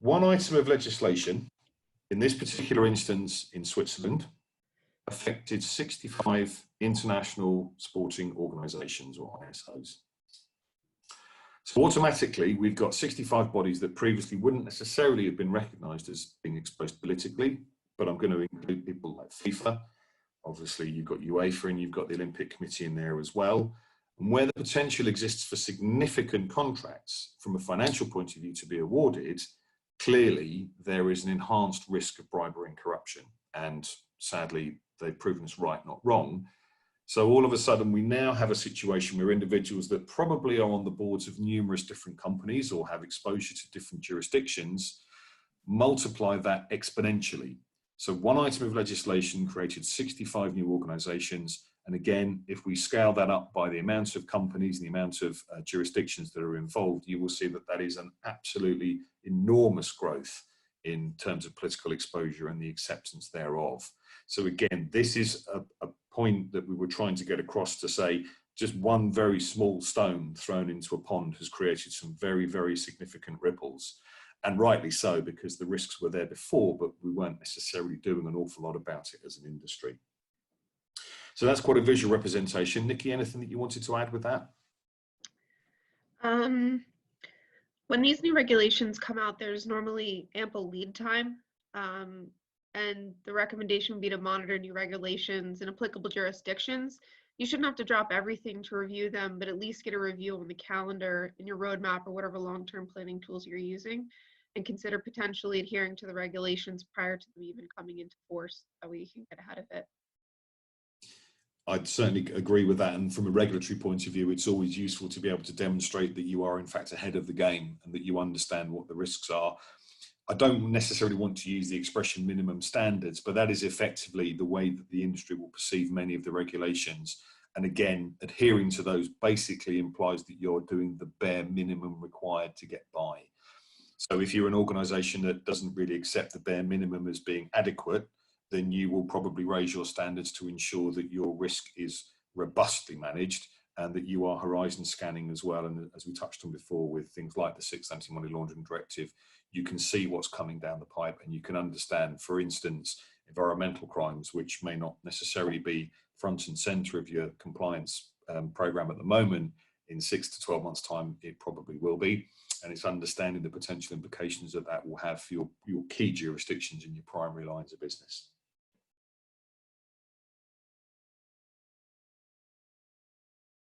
One item of legislation, in this particular instance in Switzerland, affected 65 international sporting organisations, or ISOs. So automatically, we've got 65 bodies that previously wouldn't necessarily have been recognised as being exposed politically, but I'm going to include people like FIFA. Obviously, you've got UEFA and you've got the Olympic Committee in there as well. And where the potential exists for significant contracts from a financial point of view to be awarded, clearly there is an enhanced risk of bribery and corruption. And sadly, they've proven us right, not wrong. So all of a sudden, we now have a situation where individuals that probably are on the boards of numerous different companies or have exposure to different jurisdictions multiply that exponentially. So one item of legislation created 65 new organisations. And again, if we scale that up by the amount of companies and the amount of jurisdictions that are involved, you will see that that is an absolutely enormous growth in terms of political exposure and the acceptance thereof. So again, this is a point that we were trying to get across to say just one very small stone thrown into a pond has created some very, very significant ripples. And rightly so, because the risks were there before, but we weren't necessarily doing an awful lot about it as an industry. So that's quite a visual representation. Nikki, anything that you wanted to add with that? When these new regulations come out, there's normally ample lead time. And the recommendation would be to monitor new regulations in applicable jurisdictions. You shouldn't have to drop everything to review them, but at least get a review on the calendar in your roadmap or whatever long-term planning tools you're using, and consider potentially adhering to the regulations prior to them even coming into force. That way you can get ahead of it. I'd certainly agree with that. And from a regulatory point of view, it's always useful to be able to demonstrate that you are in fact ahead of the game and that you understand what the risks are. I don't necessarily want to use the expression minimum standards, but that is effectively the way that the industry will perceive many of the regulations. And again, adhering to those basically implies that you're doing the bare minimum required to get by. So if you're an organisation that doesn't really accept the bare minimum as being adequate, then you will probably raise your standards to ensure that your risk is robustly managed and that you are horizon scanning as well. And as we touched on before with things like the 6th Anti-Money Laundering Directive, you can see what's coming down the pipe and you can understand, for instance, environmental crimes, which may not necessarily be front and centre of your compliance programme at the moment. In 6 to 12 months' time, it probably will be. And it's understanding the potential implications that that will have for your key jurisdictions and your primary lines of business.